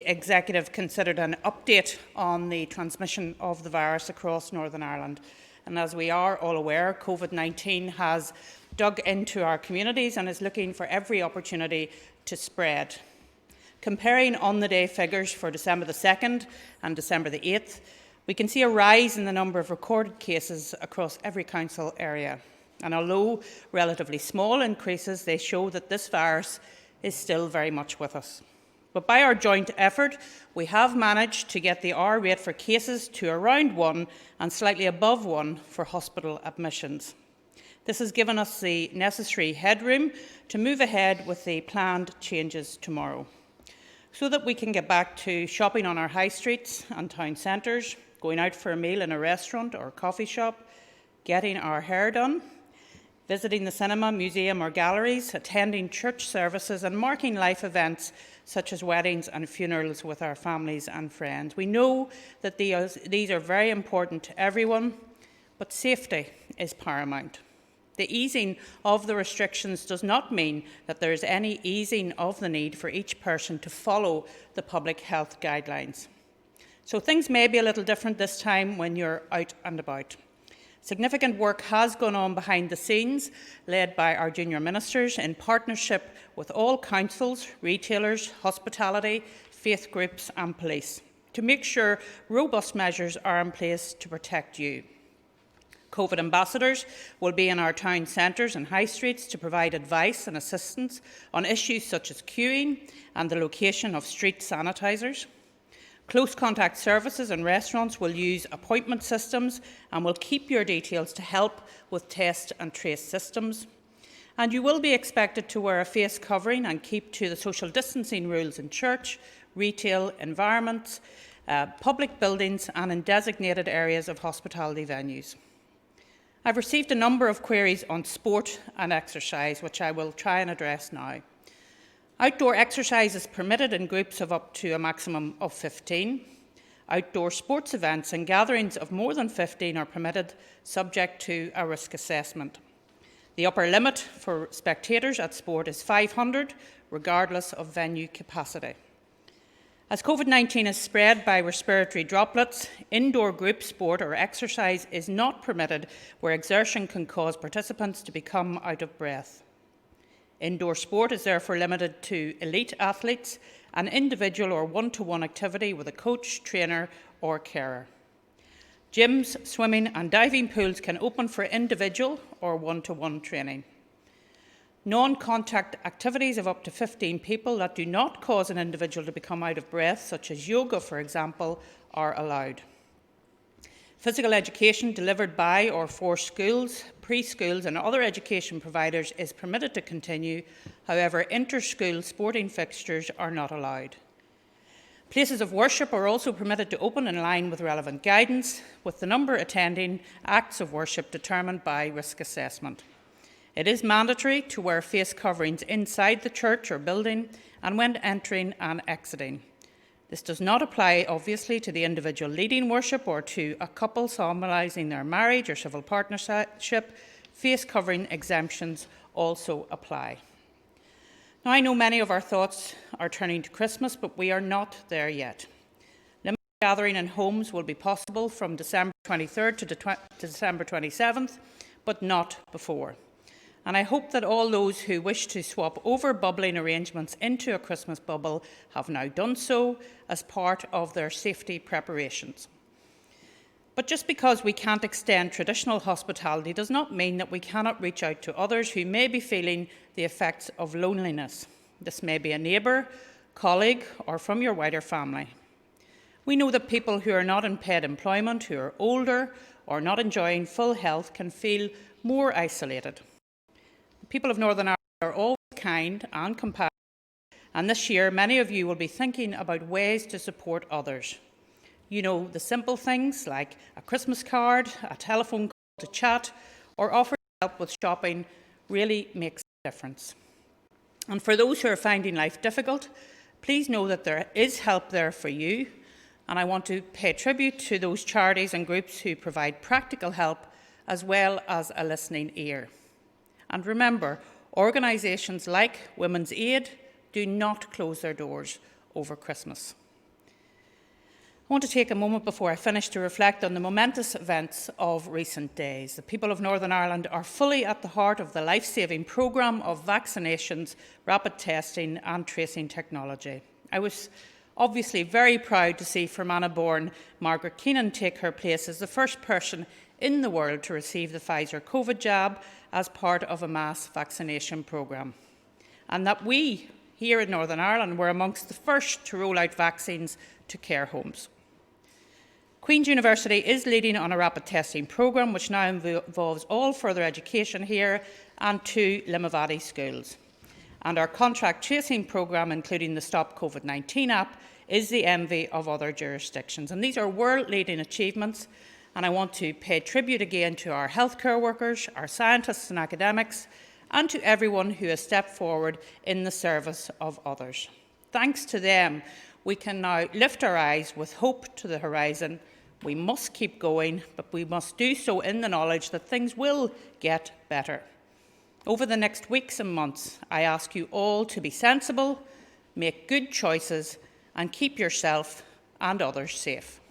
Executive considered an update on the transmission of the virus across Northern Ireland. And as we are all aware, COVID-19 has dug into our communities and is looking for every opportunity to spread. Comparing on-the-day figures for December the 2nd and December the 8th, we can see a rise in the number of recorded cases across every council area. And although relatively small increases, they show that this virus is still very much with us. But by our joint effort, we have managed to get the R rate for cases to around 1 and slightly above 1 for hospital admissions. This has given us the necessary headroom to move ahead with the planned changes tomorrow, so that we can get back to shopping on our high streets and town centres, going out for a meal in a restaurant or coffee shop, getting our hair done, visiting the cinema, museum or galleries, attending church services and marking life events such as weddings and funerals with our families and friends. We know that these are very important to everyone, but safety is paramount. The easing of the restrictions does not mean that there is any easing of the need for each person to follow the public health guidelines. So things may be a little different this time when you're out and about. Significant work has gone on behind the scenes, led by our junior ministers in partnership with all councils, retailers, hospitality, faith groups and police, to make sure robust measures are in place to protect you. COVID ambassadors will be in our town centres and high streets to provide advice and assistance on issues such as queuing and the location of street sanitisers. Close contact services and restaurants will use appointment systems and will keep your details to help with test and trace systems. And you will be expected to wear a face covering and keep to the social distancing rules in church, retail environments, public buildings and in designated areas of hospitality venues. I've received a number of queries on sport and exercise, which I will try and address now. Outdoor exercise is permitted in groups of up to a maximum of 15. Outdoor sports events and gatherings of more than 15 are permitted, subject to a risk assessment. The upper limit for spectators at sport is 500, regardless of venue capacity. As COVID-19 is spread by respiratory droplets, indoor group sport or exercise is not permitted where exertion can cause participants to become out of breath. Indoor sport is therefore limited to elite athletes and individual or one-to-one activity with a coach, trainer or carer. Gyms, swimming and diving pools can open for individual or one-to-one training. Non-contact activities of up to 15 people that do not cause an individual to become out of breath, such as yoga, for example, are allowed. Physical education delivered by or for schools, preschools and other education providers is permitted to continue. However, inter-school sporting fixtures are not allowed. Places of worship are also permitted to open in line with relevant guidance, with the number attending acts of worship determined by risk assessment. It is mandatory to wear face coverings inside the church or building and when entering and exiting. This does not apply, obviously, to the individual leading worship or to a couple solemnising their marriage or civil partnership. Face covering exemptions also apply. Now, I know many of our thoughts are turning to Christmas, but we are not there yet. Limited gathering in homes will be possible from December 23rd to December 27th, but not before. And I hope that all those who wish to swap over bubbling arrangements into a Christmas bubble have now done so as part of their safety preparations. But just because we can't extend traditional hospitality does not mean that we cannot reach out to others who may be feeling the effects of loneliness. This may be a neighbour, colleague, or from your wider family. We know that people who are not in paid employment, who are older, or not enjoying full health can feel more isolated. People of Northern Ireland are always kind and compassionate, and this year many of you will be thinking about ways to support others. You know, the simple things like a Christmas card, a telephone call to chat, or offering help with shopping really makes a difference. And for those who are finding life difficult, please know that there is help there for you, and I want to pay tribute to those charities and groups who provide practical help as well as a listening ear. And remember, organisations like Women's Aid do not close their doors over Christmas. I want to take a moment before I finish to reflect on the momentous events of recent days. The people of Northern Ireland are fully at the heart of the life-saving programme of vaccinations, rapid testing and tracing technology. I was obviously very proud to see Fermanagh-born Margaret Keenan take her place as the first person in the world to receive the Pfizer COVID jab as part of a mass vaccination programme, and that we here in Northern Ireland were amongst the first to roll out vaccines to care homes. Queen's University is leading on a rapid testing programme which now involves all further education here and 2 Limavady schools. And our contract tracing programme, including the Stop COVID-19 app, is the envy of other jurisdictions. And these are world-leading achievements, and I want to pay tribute again to our healthcare workers, our scientists and academics, and to everyone who has stepped forward in the service of others. Thanks to them, we can now lift our eyes with hope to the horizon. We must keep going, but we must do so in the knowledge that things will get better. Over the next weeks and months, I ask you all to be sensible, make good choices, and keep yourself and others safe.